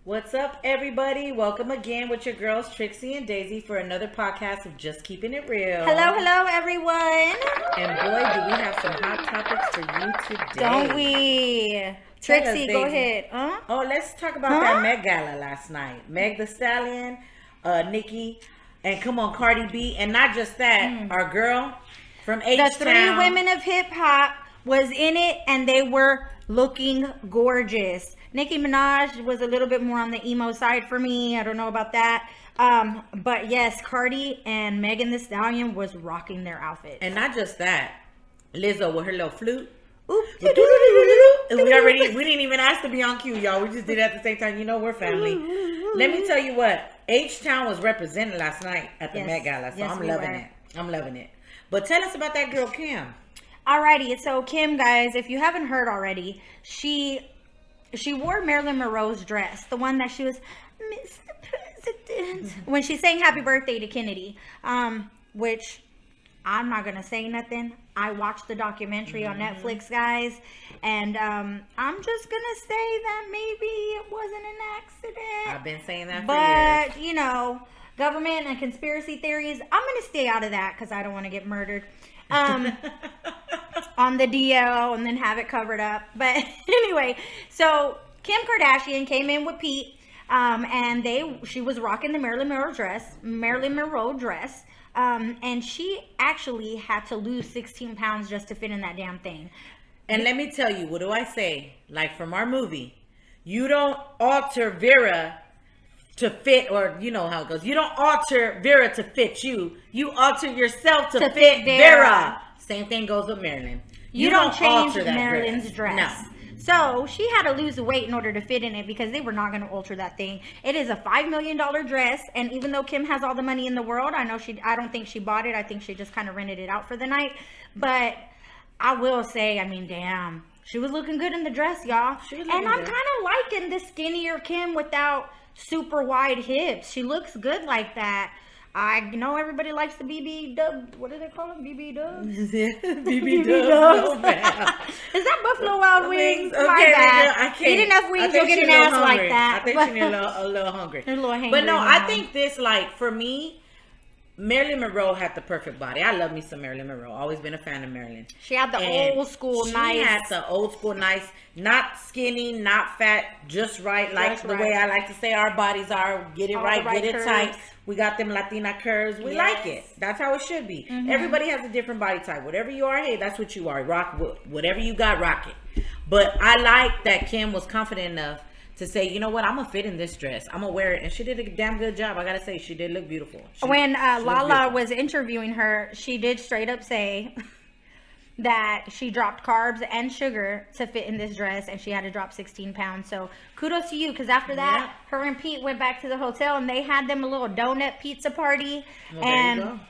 What's up, everybody? Welcome again with your girls, Trixie and Daisy, for another podcast of Just Keeping It Real. Hello, everyone. And boy, do we have some hot topics for you today. Don't we? Trixie, go ahead. Oh, let's talk about that Met Gala last night. Meg the Stallion, Nicki, and come on, Cardi B. And not just that, our girl from H-Town. The three women of hip-hop was in it, and they were looking gorgeous. Nicki Minaj was a little bit more on the emo side for me. I don't know about that. But yes, Cardi and Megan Thee Stallion was rocking their outfits. And not just that, Lizzo with her little flute. Oop. And we didn't even ask to be on cue, y'all. We just did it at the same time. You know we're family. Let me tell you what, H-Town was represented last night at the Met Gala, so I'm loving it. I'm loving it. But tell us about that girl, Kim. Alrighty, so Kim, guys, if you haven't heard already, she wore Marylin Monroe's dress, the one that she was Mr. President when she sang Happy Birthday to Kennedy, which I'm not going to say nothing. I watched the documentary on Netflix, guys, and I'm just going to say that maybe it wasn't an accident. I've been saying that for years. But, you know, government and conspiracy theories, I'm going to stay out of that because I don't want to get murdered. On the DL and then have it covered up. But anyway, so Kim Kardashian came in with Pete, and she was rocking the Marilyn Monroe dress, and she actually had to lose 16 pounds just to fit in that damn thing. And let me tell you, what do I say? Like from our movie, you don't alter Vera to fit, or you know how it goes. You don't alter Vera to fit you. You alter yourself to fit Vera. Same thing goes with Marilyn. You don't change Marilyn's dress. No. So she had to lose the weight in order to fit in it because they were not going to alter that thing. It is a $5 million dress, and even though Kim has all the money in the world, I don't think she bought it. I think she just kind of rented it out for the night. But I will say, I mean, damn, she was looking good in the dress, y'all. And I'm kind of liking the skinnier Kim without super wide hips. She looks good like that. I know everybody likes the BB dubs. What do they call them? BB dubs? BB dubs. Is that Buffalo Wild Wings? Okay, My bad. I can't. Eat enough wings, you'll get an ass like that. I think she's a little hungry. A little hangry. But no, I think this, like, for me, Marylin Monroe had the perfect body. I love me some Marylin Monroe. Always been a fan of Marilyn. She had the old school nice. She had the old school nice, not skinny, not fat, just right. Like the way I like to say our bodies are. Get it right, get it tight. We got them Latina curves. We like it. That's how it should be. Everybody has a different body type. Whatever you are, hey, that's what you are. Rock whatever you got, rock it. But I like that Kim was confident enough to say, you know what, I'm going to fit in this dress. I'm going to wear it. And she did a damn good job. I got to say, she did look beautiful. When Lala was interviewing her, she did straight up say that she dropped carbs and sugar to fit in this dress, and she had to drop 16 pounds. So kudos to you, because after that, her and Pete went back to the hotel, and they had them a little donut pizza party. Well, and there you go.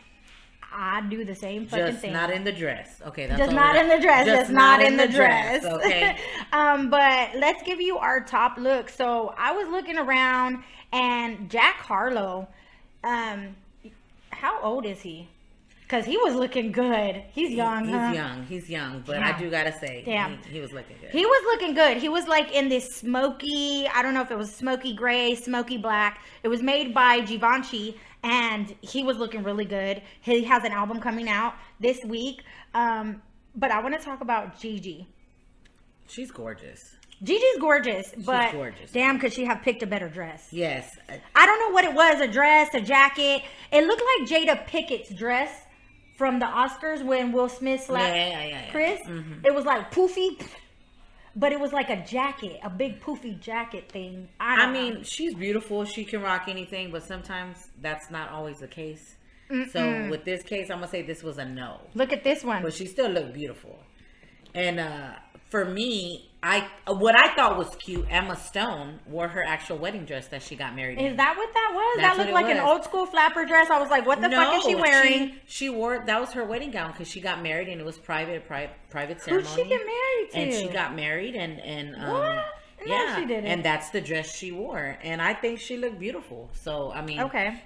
I do the same fucking thing. Just not in the dress. Okay, that's just not in the dress. Just not in the dress. Okay. But let's give you our top look. So I was looking around, and Jack Harlow, how old is he? Because he was looking good. He's young. He's young. But I do gotta say, he was looking good. He was looking good. He was like in this smoky, I don't know if it was smoky gray, smoky black. It was made by Givenchy, and he was looking really good. He has an album coming out this week. But I want to talk about Gigi. She's gorgeous. Gigi's gorgeous, but gorgeous. Damn, could she have picked a better dress? Yes. I don't know what it was, a dress, a jacket. It looked like Jada Pickett's dress from the Oscars when Will Smith slapped Chris. It was like poofy, but it was like a jacket, a big poofy jacket thing. I mean, she's beautiful. She can rock anything, but sometimes that's not always the case. So with this case, I'm going to say this was a no. Look at this one. But she still looked beautiful. And for me, what I thought was cute, Emma Stone wore her actual wedding dress that she got married in. Is that what that was? That looked like an old school flapper dress. I was like, what the fuck is she wearing? She wore, that was her wedding gown because she got married and it was private ceremony. Who'd she get married to? And she got married and what? No, she didn't. And that's the dress she wore. And I think she looked beautiful. So, I mean,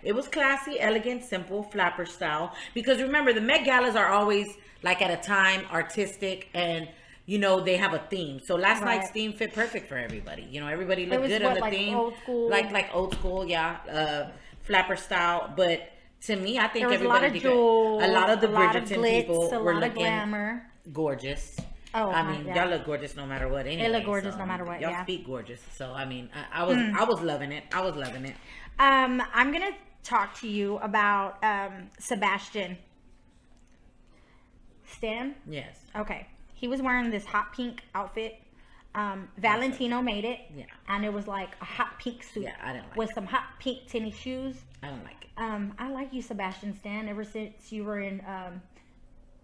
it was classy, elegant, simple, flapper style. Because remember, the Met Galas are always, like, at a time, artistic, and they have a theme. So last night's theme fit perfect for everybody. Everybody looked good on the theme. Old school. Like old school, yeah. Flapper style. But to me, I think everybody did good. A lot of the Bridgerton people were looking glamour. Gorgeous. Oh, I mean, y'all look gorgeous no matter what. Anyway, they look gorgeous no matter what. Y'all speak gorgeous. So I mean, I was loving it. I was loving it. I'm gonna talk to you about Sebastian Stan. Yes. Okay. He was wearing this hot pink outfit. Valentino made it. Yeah. And it was like a hot pink suit. Yeah, I didn't like with some hot pink tennis shoes. I don't like it. I like you, Sebastian Stan, ever since you were in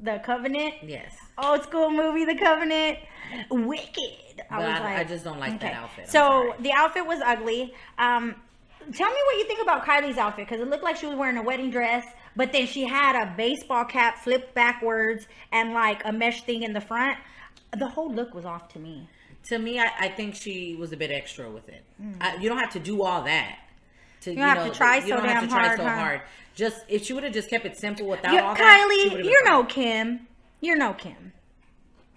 The Covenant. Yes. Old school movie, The Covenant. Wicked. I just don't like that outfit. So the outfit was ugly. Tell me what you think about Kylie's outfit, because it looked like she was wearing a wedding dress, but then she had a baseball cap flipped backwards and like a mesh thing in the front. The whole look was off to me. To me, I think she was a bit extra with it. You don't have to do all that. You don't have to try so hard. Just if she would have just kept it simple without all Kylie, that. You're no Kim. You're no Kim.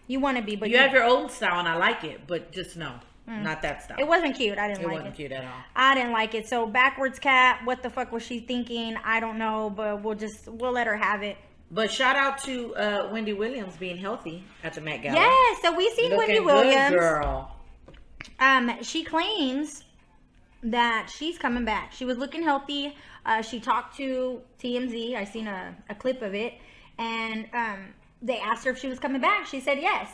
You want to be, but you have your own style, and I like it, but just no, not that style. It wasn't cute. I didn't like it. It wasn't cute at all. I didn't like it. So backwards cap. What the fuck was she thinking? I don't know, but we'll let her have it. But shout out to Wendy Williams being healthy at the Met Gala. Yeah, so we seen Wendy Williams. Good, girl. She claims that she's coming back. She was looking healthy. She talked to TMZ. I seen a clip of it, and they asked her if she was coming back. She said yes.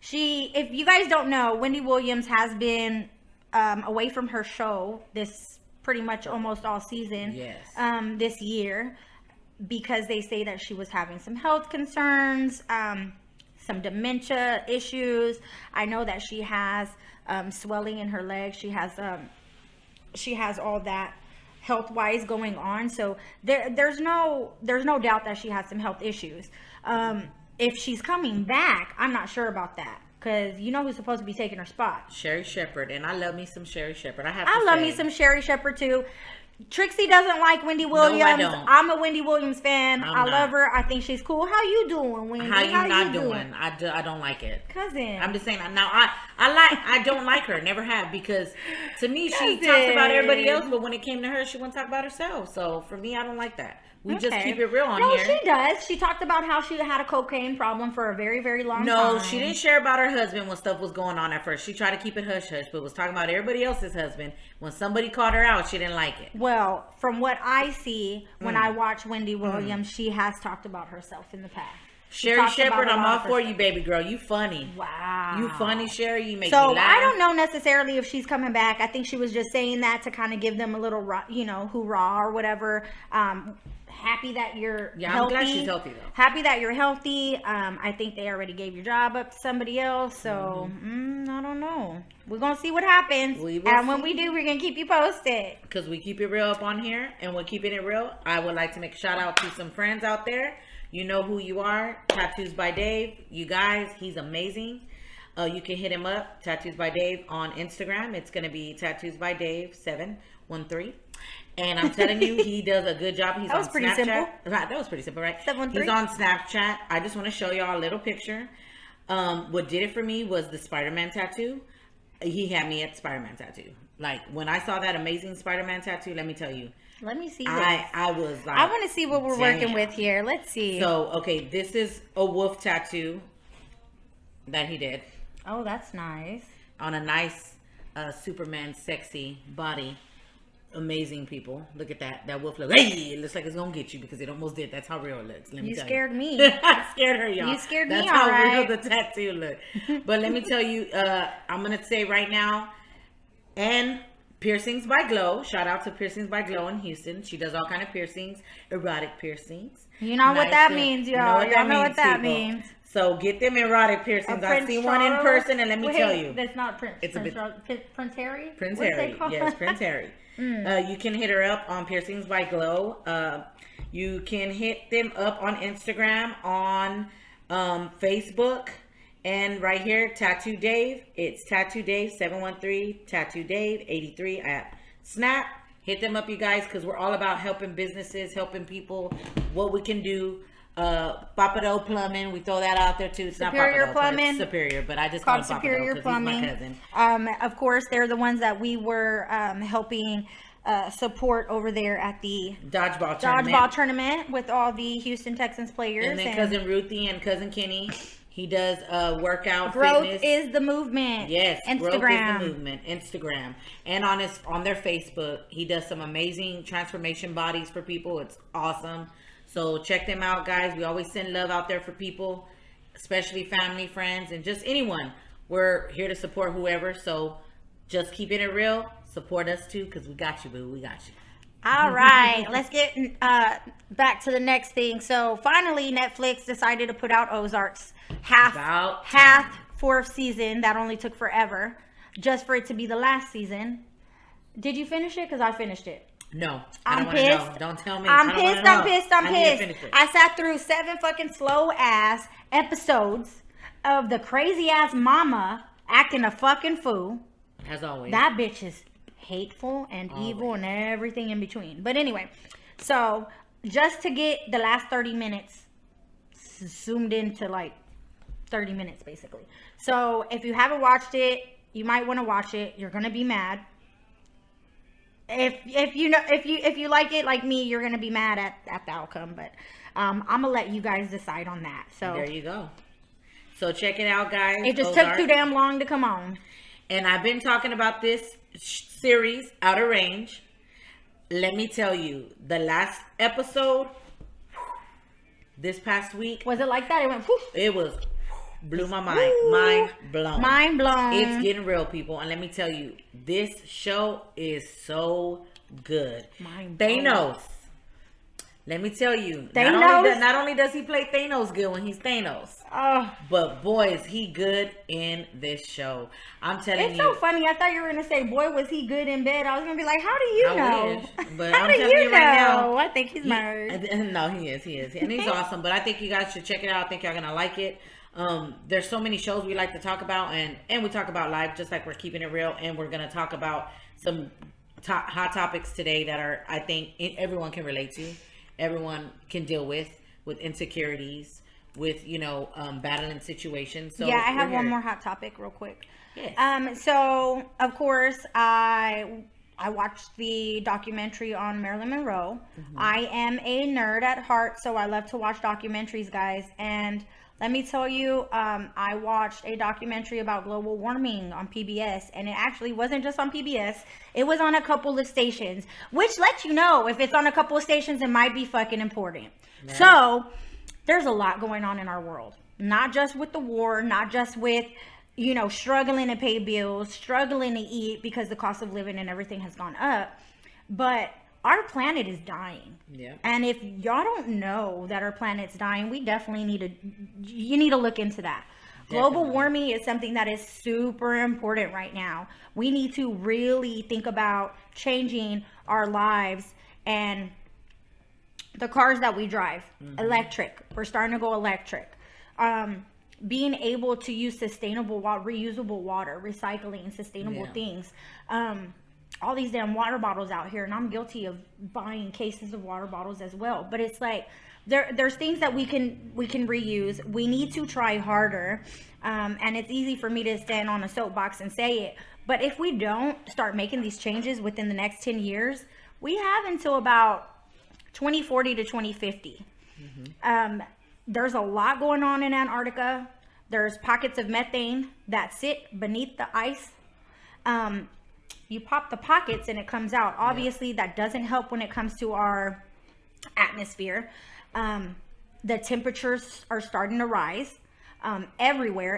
If you guys don't know, Wendy Williams has been away from her show this pretty much almost all season. Yes. This year, because they say that she was having some health concerns, some dementia issues. I know that she has swelling in her legs. She has all that health-wise going on. So there's no doubt that she has some health issues. If she's coming back, I'm not sure about that. Because you know who's supposed to be taking her spot? Sherry Shepherd. And I love me some Sherry Shepherd. I love me some Sherry Shepherd too. Trixie doesn't like Wendy Williams. No, I don't. I'm a Wendy Williams fan. I love her. I think she's cool. How you doing, Wendy? How you not doing? I don't like it. Cousin. I'm just saying. Now, I don't like her. Never have. Because to me, she talks about everybody else. But when it came to her, she wouldn't talk about herself. So for me, I don't like that. We just keep it real on here. No, she does. She talked about how she had a cocaine problem for a very, very long time. No, she didn't share about her husband when stuff was going on at first. She tried to keep it hush-hush, but was talking about everybody else's husband. When somebody called her out, she didn't like it. Well, from what I see, when I watch Wendy Williams, she has talked about herself in the past. Sherry Shepherd, I'm all for you, baby girl. You funny. Wow. You funny, Sherry. You make me laugh. So I don't know necessarily if she's coming back. I think she was just saying that to kind of give them a little, hoorah or whatever. Happy that you're healthy. I'm glad she's healthy, though. Happy that you're healthy. I think they already gave your job up to somebody else. So, I don't know. We're going to see what happens. When we do, we're going to keep you posted. Because we keep it real up on here. And we're keeping it real. I would like to make a shout out to some friends out there. You know who you are. Tattoos by Dave. You guys, he's amazing. You can hit him up. Tattoos by Dave on Instagram. It's going to be Tattoos by Dave 713. And I'm telling you, he does a good job. He's on Snapchat. Pretty simple. Right, that was pretty simple, right? 713. He's on Snapchat. I just want to show y'all a little picture. What did it for me was the Spider-Man tattoo. He had me at Spider-Man tattoo. Like, when I saw that amazing Spider-Man tattoo, let me tell you. Let me see this. I was like, I want to see what we're working with here. Let's see. So, okay, this is a wolf tattoo that he did. Oh, that's nice. On a nice Superman sexy body. Amazing people. Look at that. That wolf look. Hey, it looks like it's gonna get you because it almost did. That's how real it looks. Let me tell you. Scared me. I scared her, y'all. You scared me. That's how real the tattoo look. But let me tell you, I'm gonna say right now, and Piercings by Glow. Shout out to Piercings by Glow in Houston. She does all kind of piercings, erotic piercings. You know what that means, y'all. You know what that means. So get them erotic piercings. I've seen one in person, and let me tell you, that's not Prince. It's Prince Harry. Prince Harry. Yes, Prince Harry. You can hit her up on Piercings by Glow. You can hit them up on Instagram, on Facebook, and right here, Tattoo Dave. It's Tattoo Dave 713, Tattoo Dave 83 at Snap. Hit them up, you guys, because we're all about helping businesses, helping people, what we can do. Papado Plumbing, we throw that out there too. It's Superior not Papado Plumbing. It's Superior, but I just call him Superior Papado Plumbing. He's my cousin. Of course, they're the ones that we were helping support over there at the dodgeball tournament with all the Houston Texans players. And then cousin Ruthie and cousin Kenny. He does workout Growth fitness. is the movement. Yes, Instagram. Growth is the movement. Instagram. And on their Facebook, he does some amazing transformation bodies for people. It's awesome. So check them out, guys. We always send love out there for people, especially family, friends, and just anyone. We're here to support whoever. So just keeping it real. Support us too, because we got you, boo. We got you. All right, let's get back to the next thing. So finally, Netflix decided to put out Ozark's half fourth season. That only took forever, just for it to be the last season. Did you finish it? Because I finished it. No, I'm pissed. Know. Don't tell me. I'm pissed. I sat through 7 fucking slow ass episodes of the crazy ass mama acting a fucking fool. As always. That bitch is hateful and evil and everything in between. But anyway, so just to get the last 30 minutes zoomed into like 30 minutes basically. So if you haven't watched it, you might want to watch it. You're gonna be mad. If you like it like me, you're gonna be mad at the outcome. But I'm gonna let you guys decide on that. So there you go. So check it out, guys. It just took too damn long to come on. And I've been talking about this series, Outer Range. Let me tell you, the last episode this past week. Was it like that? It went poof. It was blew my mind. Mind blown. Mind blown. It's getting real, people. And let me tell you, this show is so good. Mind blown. Thanos. Let me tell you, not only does he play Thanos good when he's Thanos, but boy, is he good in this show. I'm telling you. It's so funny. I thought you were going to say, boy, was he good in bed. I was going to be like, how do you know? But how I'm do telling you right now, I think he's married. No, he is. And he's awesome. But I think you guys should check it out. I think y'all going to like it. There's so many shows we like to talk about. And we talk about life just like we're keeping it real. And we're going to talk about some hot topics today that are, I think, everyone can relate to. Everyone can deal with insecurities, with battling situations. So yeah, I have one more hot topic real quick. Yes. So of course I watched the documentary on Marylin Monroe. Mm-hmm. I am a nerd at heart, so I love to watch documentaries, guys. And let me tell you, I watched a documentary about global warming on PBS, and it actually wasn't just on PBS. It was on a couple of stations, which lets you know if it's on a couple of stations, it might be fucking important. Yeah. So there's a lot going on in our world, not just with the war, not just with, struggling to pay bills, struggling to eat because the cost of living and everything has gone up, but our planet is dying. Yeah. And if y'all don't know that our planet's dying, we definitely need to look into that. Definitely. Global warming is something that is super important right now. We need to really think about changing our lives and the cars that we drive. Mm-hmm. Electric. We're starting to go electric. Being able to use sustainable water, reusable water, recycling, sustainable things. All these damn water bottles out here, and I'm guilty of buying cases of water bottles as well. But it's like there's things that we can reuse. We need to try harder, and it's easy for me to stand on a soapbox and say it. But if we don't start making these changes within the next 10 years, we have until about 2040 to 2050. Mm-hmm. There's a lot going on in Antarctica. There's pockets of methane that sit beneath the ice. You pop the pockets and it comes out. Obviously, that doesn't help when it comes to our atmosphere. The temperatures are starting to rise everywhere.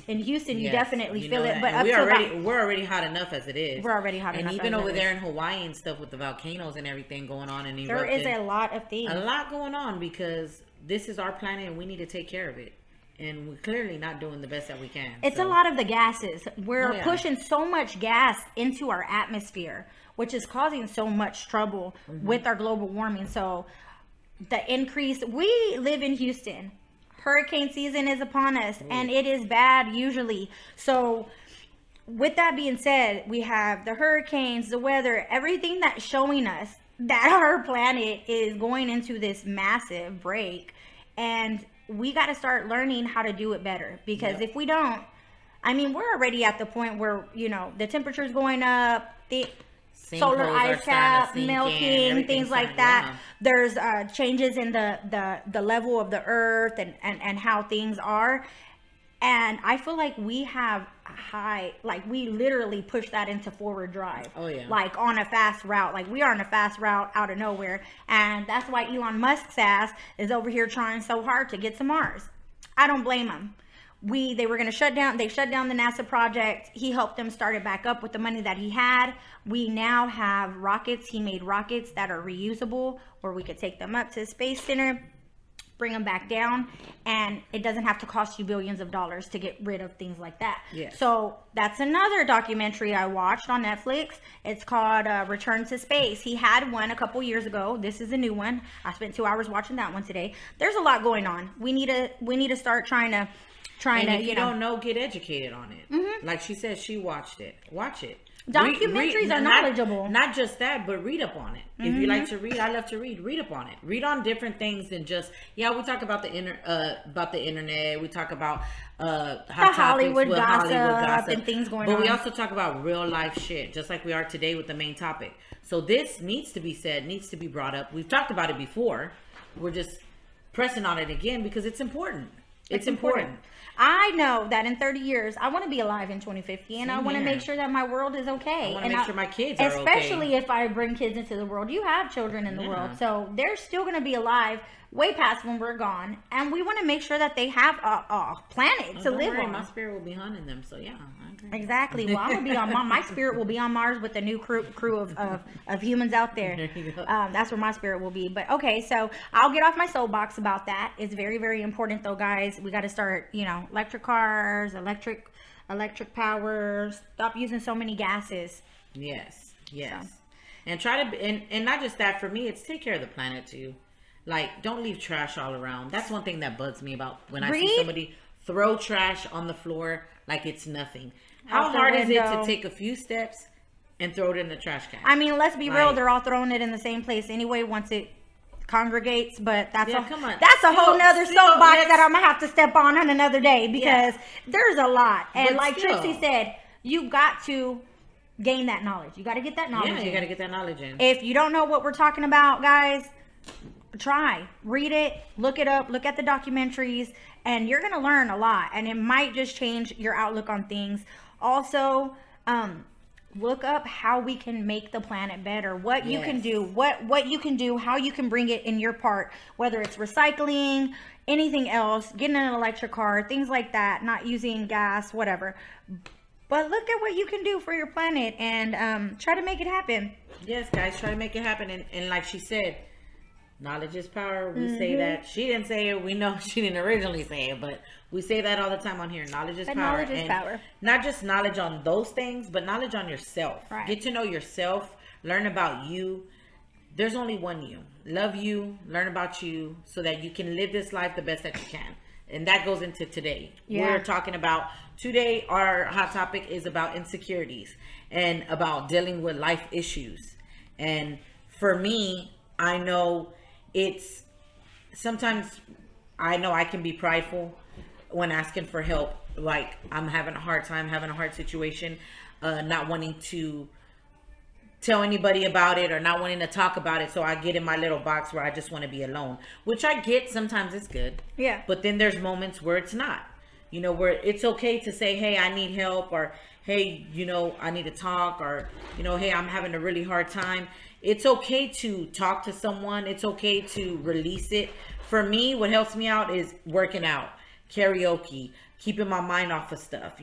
In Houston, you definitely feel it. But we're already hot enough as it is. We're already hot enough. And even over there in Hawaii and stuff with the volcanoes and everything going on and there is a lot of things. A lot going on because this is our planet and we need to take care of it. And we're clearly not doing the best that we can. It's a lot of the gases. We're pushing so much gas into our atmosphere, which is causing so much trouble with our global warming. So the increase, we live in Houston. Hurricane season is upon us, and it is bad usually. So with that being said, we have the hurricanes, the weather, everything that's showing us that our planet is going into this massive break. And we got to start learning how to do it better, because if we don't, I mean, we're already at the point where, you know, the temperature's going up, the solar ice cap melting, things like that. There's changes in the level of the earth and how things are. And I feel like we have we literally push that into forward drive. Oh, yeah. Like on a fast route. Like we are on a fast route out of nowhere. And that's why Elon Musk's ass is over here trying so hard to get to Mars. I don't blame him. They were going to shut down the NASA project. He helped them start it back up with the money that he had. We now have rockets. He made rockets that are reusable, where we could take them up to the Space Center, bring them back down, and it doesn't have to cost you billions of dollars to get rid of things like that. Yes. So that's another documentary I watched on Netflix. It's called Return to Space. He had one a couple years ago. This is a new one. I spent 2 hours watching that one today. There's a lot going on. We need to start trying to if you don't know, get educated on it. Mm-hmm. Like she said, she watched it. Watch it. Documentaries are knowledgeable. Not just that, but read up on it. Mm-hmm. If you like to read, I love to read. Read up on it. Read on different things than just we talk about the internet. We talk about Hollywood gossip and things going on. But we also talk about real life shit, just like we are today with the main topic. So this needs to be said, needs to be brought up. We've talked about it before. We're just pressing on it again because it's important. It's important. I know that in 30 years, I want to be alive in 2050, and I want to make sure that my world is okay. I want to make sure my kids are okay. Especially if I bring kids into the world. You have children in the world, so they're still going to be alive way past when we're gone, and we want to make sure that they have a planet to live on. My spirit will be hunting them, so yeah, I agree. Exactly. Well, I'm gonna be on my spirit will be on Mars with a new crew of humans out there. There you go. That's where my spirit will be. But okay, so I'll get off my soapbox about that. It's very, very important though, guys. We got to start, electric cars, electric power. Stop using so many gases. Yes. So. And try to, and not just that. For me, it's take care of the planet too. Like, don't leave trash all around. That's one thing that bugs me about when I see somebody throw trash on the floor like it's nothing. How hard is it to take a few steps and throw it in the trash can? I mean, let's be real. They're all throwing it in the same place anyway once it congregates. But that's a whole nother soapbox that I'm going to have to step on another day because there's a lot. And like Trixie said, you got to gain that knowledge. You got to get that knowledge in. Yeah, you got to get that knowledge in. If you don't know what we're talking about, guys, read it, look it up, look at the documentaries, and you're going to learn a lot, and it might just change your outlook on things. Also, look up how we can make the planet better, what you can do, what you can do, how you can bring it in your part, whether it's recycling, anything else, getting an electric car, things like that, not using gas, whatever. But look at what you can do for your planet and try to make it happen. Yes, guys, try to make it happen. And like she said, knowledge is power. We say that. She didn't say it. We know she didn't originally say it, but we say that all the time on here. Knowledge is power. Knowledge is power. Not just knowledge on those things, but knowledge on yourself. Right. Get to know yourself. Learn about you. There's only one you. Love you. Learn about you so that you can live this life the best that you can. And that goes into today. Yeah. We're talking about today. Our hot topic is about insecurities and about dealing with life issues. And for me, I know it's sometimes I know I can be prideful when asking for help. Like I'm having a hard time, having a hard situation, not wanting to tell anybody about it or not wanting to talk about it. So I get in my little box where I just want to be alone, which I get. Sometimes it's good. Yeah. But then there's moments where it's not, where it's okay to say, hey, I need help, or hey, I need to talk, or, hey, I'm having a really hard time. It's okay to talk to someone. It's okay to release it. For me, what helps me out is working out, karaoke, keeping my mind off of stuff.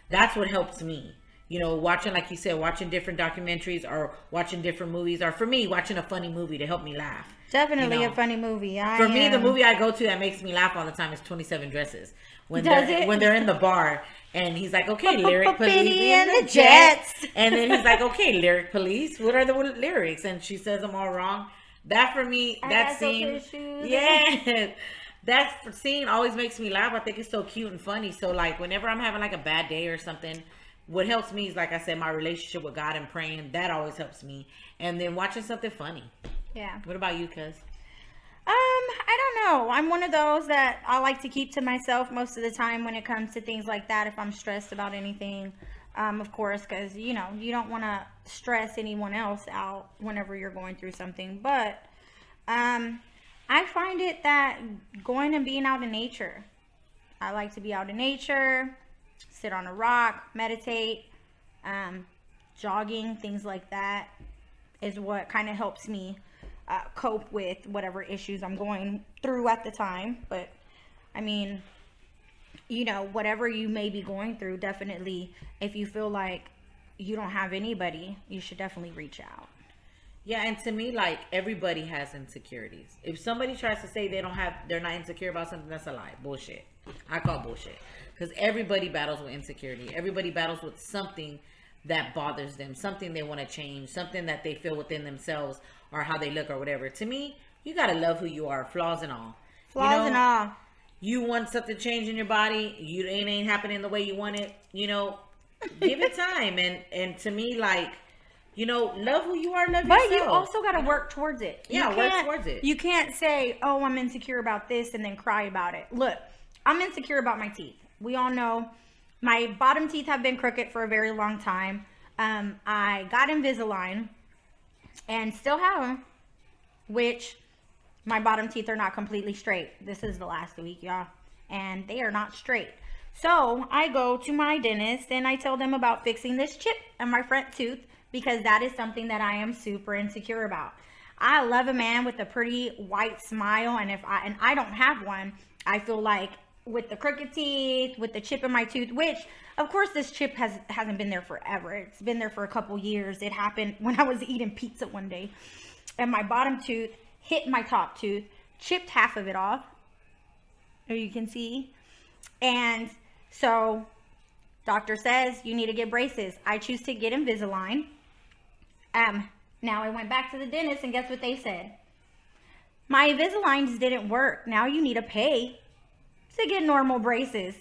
That's what helps me. Watching, like you said, watching different documentaries or watching different movies, or for me, watching a funny movie to help me laugh. Definitely a funny movie. For me, the movie I go to that makes me laugh all the time is 27 Dresses. When they're in the bar and he's like, okay, lyric police in the jets. And then he's like, okay, lyric police, what are the lyrics? And she says them all wrong. That for me, that scene, that scene always makes me laugh. I think it's so cute and funny. So like whenever I'm having like a bad day or something, what helps me is, like I said, my relationship with God and praying. That always helps me. And then watching something funny. Yeah. What about you, cuz? I don't know. I'm one of those that I like to keep to myself most of the time when it comes to things like that. If I'm stressed about anything, of course, because, you know, you don't want to stress anyone else out whenever you're going through something. But I find it that going and being out in nature, I like to be out in nature, sit on a rock, meditate, jogging, things like that is what kind of helps me cope with whatever issues I'm going through at the time. But I mean, you know, whatever you may be going through, definitely, if you feel like you don't have anybody, you should definitely reach out. Yeah, and to me, like, everybody has insecurities. If somebody tries to say they're not insecure about something, that's a lie. Bullshit. I call bullshit. Because everybody battles with insecurity. Everybody battles with something that bothers them, something they want to change, something that they feel within themselves or how they look or whatever. To me, you got to love who you are, flaws and all. Flaws and all. You want something to change in your body, it ain't happening the way you want it, you know, give it time. And to me, like, you know, love who you are, love yourself. But you also got to work towards it. Yeah, work towards it. You can't say, oh, I'm insecure about this and then cry about it. Look, I'm insecure about my teeth. We all know my bottom teeth have been crooked for a very long time. I got Invisalign and still have them, which my bottom teeth are not completely straight. This is the last week, y'all, and they are not straight. So I go to my dentist and I tell them about fixing this chip in my front tooth, because that is something that I am super insecure about. I love a man with a pretty white smile, and I don't have one, I feel like with the crooked teeth, with the chip in my tooth, which of course this chip hasn't been there forever. It's been there for a couple years. It happened when I was eating pizza one day, and my bottom tooth hit my top tooth, chipped half of it off, as you can see. And so doctor says you need to get braces. I choose to get Invisalign. Now I went back to the dentist, and guess what they said? My Invisaligns didn't work. Now you need to pay to get normal braces.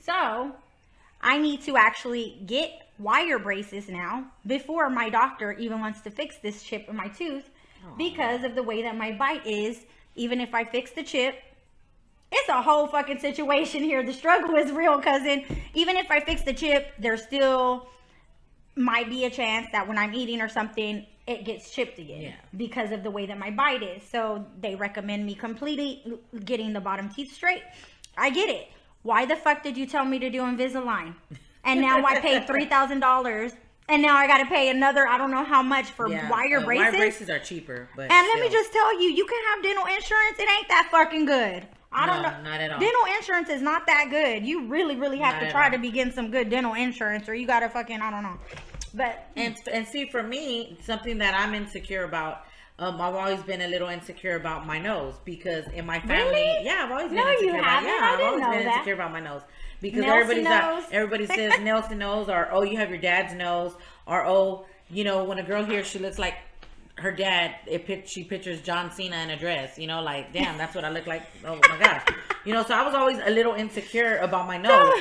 So I need to actually get wire braces now before my doctor even wants to fix this chip in my tooth, because of the way that my bite is. Even if I fix the chip, it's a whole fucking situation here. The struggle is real, cousin. Even if I fix the chip, there still might be a chance that when I'm eating or something, it gets chipped again, because of the way that my bite is. So they recommend me completely getting the bottom teeth straight. I get it. Why the fuck did you tell me to do Invisalign? And now I paid $3,000, and now I got to pay another, I don't know how much for wire braces. Wire braces are cheaper, but and let me just tell you, you can have dental insurance. It ain't that fucking good. I don't know. Not at all. Dental insurance is not that good. You really, really have to try to be getting some good dental insurance, or you got to fucking, I don't know. But and see, for me, something that I'm insecure about, I've always been a little insecure about my nose, because in my family, I've always been insecure about insecure about my nose, because everybody says Nelson nose, or oh, you have your dad's nose, or oh, you know, when a girl hears she looks like her dad, she pictures John Cena in a dress, you know, like, damn, that's what I look like. Oh my gosh. You know, so I was always a little insecure about my nose.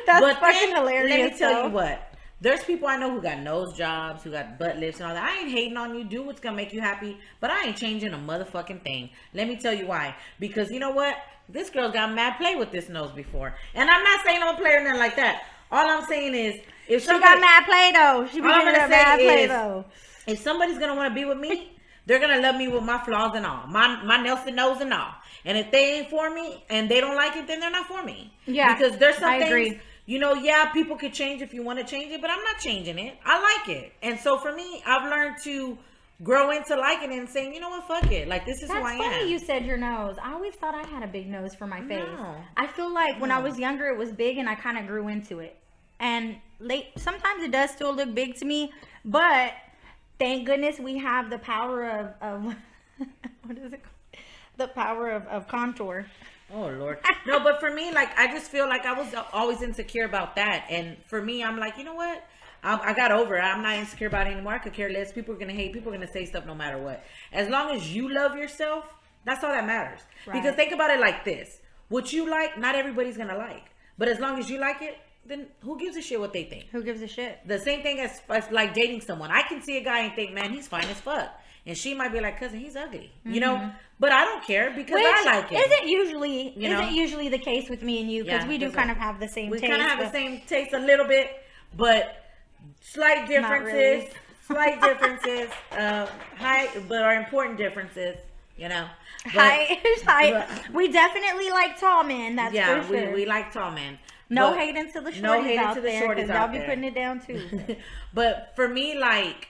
That's fucking hilarious. Let me tell you what. There's people I know who got nose jobs, who got butt lifts and all that. I ain't hating on you. Do what's going to make you happy. But I ain't changing a motherfucking thing. Let me tell you why. Because you know what? This girl's got mad play with this nose before. And I'm not saying don't play or nothing like that. All I'm saying is, if she got mad play though. She got mad play though. If somebody's going to want to be with me, they're going to love me with my flaws and all. My Nelson nose and all. And if they ain't for me and they don't like it, then they're not for me. Yeah. Because there's some things, you know, people could change if you want to change it, but I'm not changing it. I like it. And so for me, I've learned to grow into liking it and saying, you know what, fuck it. Like, this is who I am. That's funny you said your nose. I always thought I had a big nose for my face. I feel like when I was younger, it was big, and I kind of grew into it. And sometimes it does still look big to me, but thank goodness we have the power of what is it called? The power of contour. Oh Lord. No, but for me, like, I just feel like I was always insecure about that. And for me, I'm like, you know what? I got over it. I'm not insecure about it anymore. I could care less. People are going to hate. People are going to say stuff no matter what. As long as you love yourself, that's all that matters. Right. Because think about it like this. What you like, not everybody's going to like. But as long as you like it, then who gives a shit what they think? Who gives a shit? The same thing as like dating someone. I can see a guy and think, man, he's fine as fuck. And she might be like, cousin, he's ugly. You know? But I don't care because I like it. Isn't usually the case with me and you, because we do kind of have the same taste. We kind of have the same taste a little bit, but slight differences. Really. Slight differences. But are important differences, you know? We definitely like tall men. That's for sure. we like tall men. No hating to the shorties out there, because I'll be putting it down too. But for me, like,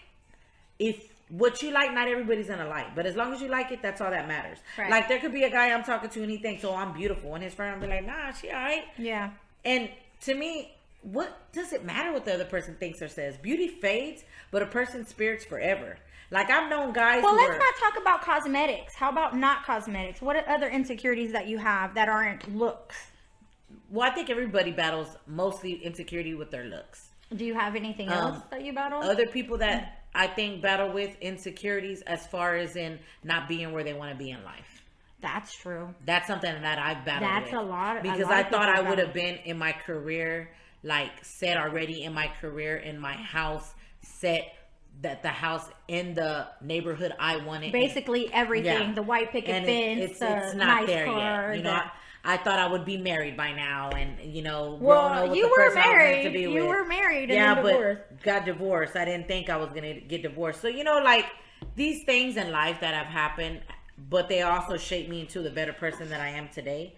if what you like, not everybody's gonna like. But as long as you like it, that's all that matters. Right. Like, there could be a guy I'm talking to and he thinks, oh, I'm beautiful. And his friend will be like, nah, she all right. Yeah. And to me, what does it matter what the other person thinks or says? Beauty fades, but a person's spirit's forever. Like, I've known guys let's not talk about cosmetics. How about not cosmetics? What are other insecurities that you have that aren't looks? Well, I think everybody battles mostly insecurity with their looks. Do you have anything else that you battle? Other people that I think battle with insecurities as far as in not being where they want to be in life. That's true. That's something that I've battled with. That's a lot. Because I thought I would have been in my career, like, set already in my career, in my house, set that the house in the neighborhood I wanted. Basically everything. The white picket fence, it's not nice there car, yet. You know, I thought I would be married by now, and you know, you were married. You were married, and then divorced. But got divorced. I didn't think I was gonna get divorced. So, you know, like, these things in life that have happened, but they also shaped me into the better person that I am today,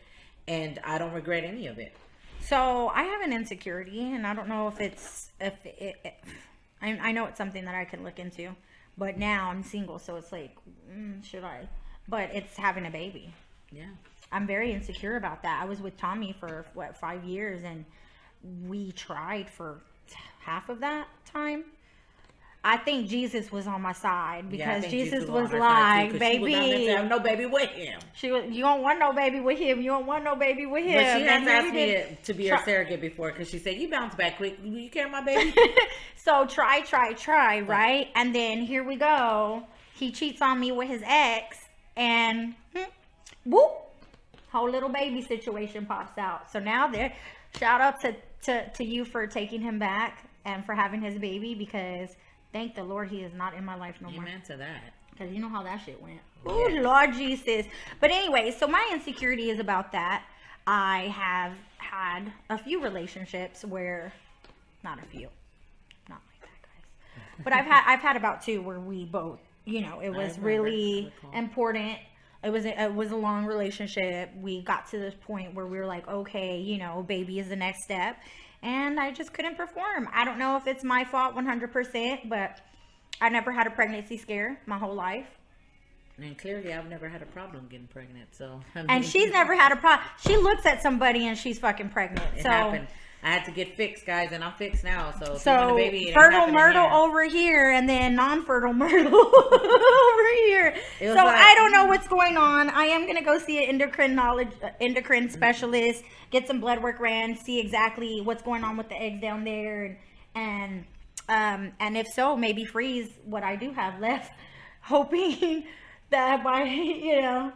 and I don't regret any of it. So I have an insecurity, and I don't know I know it's something that I can look into, but now I'm single, so it's like, should I? But it's having a baby. Yeah. I'm very insecure about that. I was with Tommy for 5 years, and we tried for half of that time. I think Jesus was on my side, because Jesus was like, baby, she was no baby with him. You don't want no baby with him. You don't want no baby with him. But she has asked me to be her surrogate before, because she said, you bounce back quick. You carry my baby? So try, right? And then here we go. He cheats on me with his ex, and whoop, whole little baby situation pops out. So now shout out to you for taking him back and for having his baby, because thank the Lord he is not in my life no more. Amen to that. Because you know how that shit went. Oh, Lord Jesus. But anyway, so my insecurity is about that. I have had a few relationships where, not a few, not like that, guys. But I've had about 2 where we both, you know, it was really important. It was a long relationship. We got to this point where we were like, okay, you know, baby is the next step. And I just couldn't perform. I don't know if it's my fault 100%, but I never had a pregnancy scare my whole life. And clearly I've never had a problem getting pregnant. So and she's never had a problem. She looks at somebody and she's fucking pregnant. It happened. I had to get fixed, guys, and I'm fixed now. So a baby, fertile Myrtle over here, and then non-fertile Myrtle over here. So I don't know what's going on. I am gonna go see an endocrine specialist, get some blood work ran, see exactly what's going on with the eggs down there, and if so, maybe freeze what I do have left, hoping that by, you know,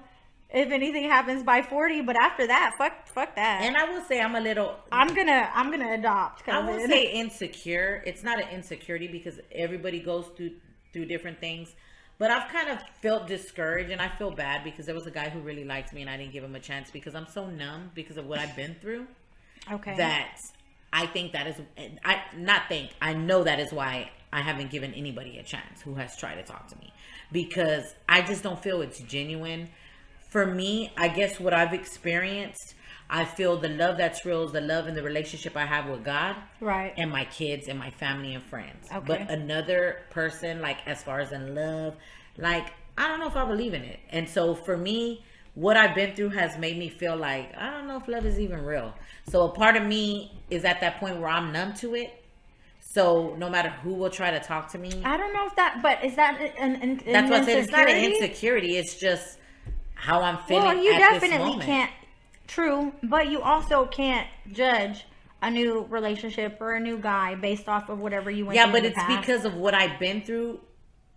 if anything happens by 40, but after that, fuck that. And I will say I'm gonna adopt. I will say insecure. It's not an insecurity, because everybody goes through different things. But I've kind of felt discouraged, and I feel bad because there was a guy who really liked me and I didn't give him a chance because I'm so numb because of what I've been through. Okay. That I think that is, I know that is why I haven't given anybody a chance who has tried to talk to me, because I just don't feel it's genuine. For me, I guess what I've experienced, I feel the love that's real is the love and the relationship I have with God. Right. And my kids and my family and friends. Okay. But another person, like, as far as in love, like, I don't know if I believe in it. And so for me, what I've been through has made me feel like, I don't know if love is even real. So a part of me is at that point where I'm numb to it. So no matter who will try to talk to me. I don't know if that, but is that an that's what I said. It's not an insecurity. It's just how I'm feeling. Well, you definitely can't. True, but you also can't judge a new relationship or a new guy based off of whatever you went through. Yeah, but it's because of what I've been through.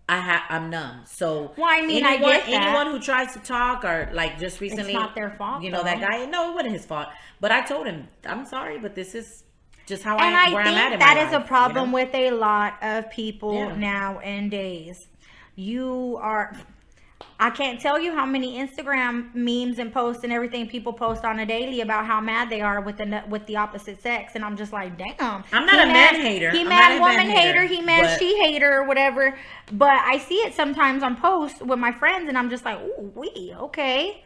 I'm numb. So well, I mean, I get that. Anyone who tries to talk, or like just recently, it's not their fault. You know, that guy. No, it wasn't his fault. But I told him, I'm sorry, but this is just how I'm at in my life. And I think that is a problem with a lot of people nowadays. I can't tell you how many Instagram memes and posts and everything people post on a daily about how mad they are with the opposite sex, and I'm just like, damn. I'm not a man hater. He mad woman hater. He mad she hater or whatever. But I see it sometimes on posts with my friends, and I'm just like, ooh, okay.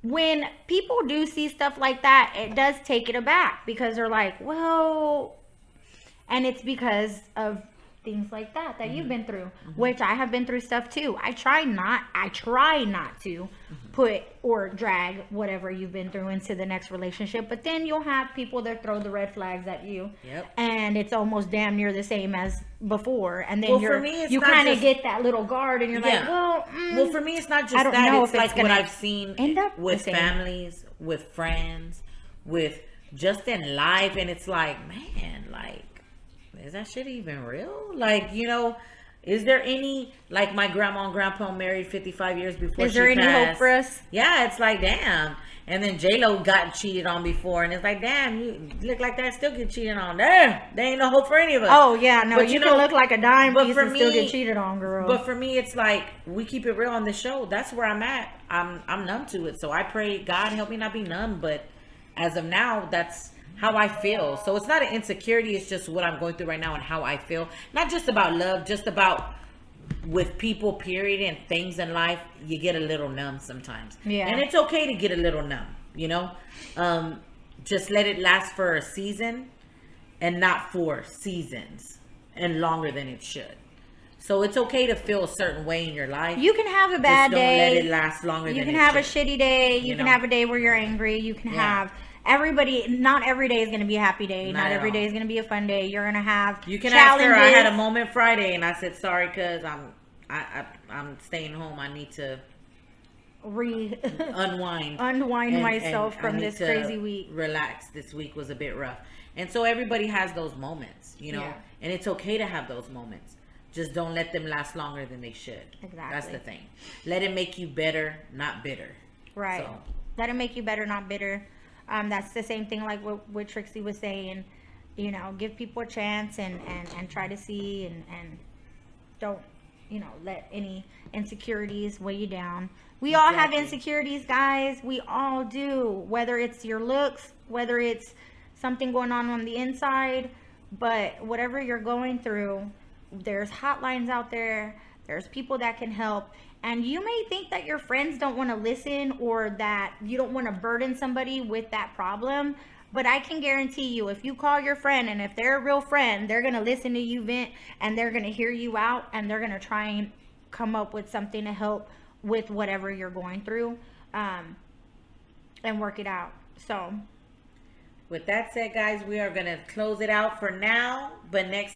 When people do see stuff like that, it does take it aback because they're like, well, and it's because of things like that you've been through, which I have been through stuff too. I try not to put or drag whatever you've been through into the next relationship, but then you'll have people that throw the red flags at you, and it's almost damn near the same as before, and then you kind of get that little guard, and you're like, well, for me, it's not just that. It's like what I've seen with families, with friends, with just in life, and it's like, man, like, is that shit even real? Like, you know, is there any, like, my grandma and grandpa married 55 years before Is there any hope for us? Yeah, it's like, damn. And then J-Lo got cheated on before, and it's like, damn, you look like that, still get cheated on. There ain't no hope for any of us. Oh, yeah, no, but you can look like a dime piece and still get cheated on, girl. But for me, it's like, we keep it real on this show. That's where I'm at. I'm numb to it. So I pray, God, help me not be numb. But as of now, that's how I feel. So it's not an insecurity. It's just what I'm going through right now and how I feel. Not just about love, just about with people, period, and things in life. You get a little numb sometimes. Yeah. And it's okay to get a little numb, you know. Just let it last for a season and not for seasons and longer than it should. So it's okay to feel a certain way in your life. You can have a bad day. Don't let it last longer than it should. You can have a shitty day. You can have a day where you're angry. You can have... Everybody, not every day is going to be a happy day. Not every day is going to be a fun day. You're going to have You can ask her, I had a moment Friday and I said, sorry, because I'm staying home. I need to unwind myself from this crazy week. Relax. This week was a bit rough. And so everybody has those moments, you know, and it's okay to have those moments. Just don't let them last longer than they should. Exactly. That's the thing. Let it make you better, not bitter. Right. So. Let it make you better, not bitter. That's the same thing like what Trixie was saying, you know, give people a chance and try to see and don't, you know, let any insecurities weigh you down. We all have insecurities, guys. We all do, whether it's your looks, whether it's something going on the inside, but whatever you're going through, there's hotlines out there. There's people that can help. And you may think that your friends don't want to listen or that you don't want to burden somebody with that problem. But I can guarantee you, if you call your friend and if they're a real friend, they're going to listen to you vent and they're going to hear you out and they're going to try and come up with something to help with whatever you're going through and work it out. So, with that said, guys, we are going to close it out for now. But next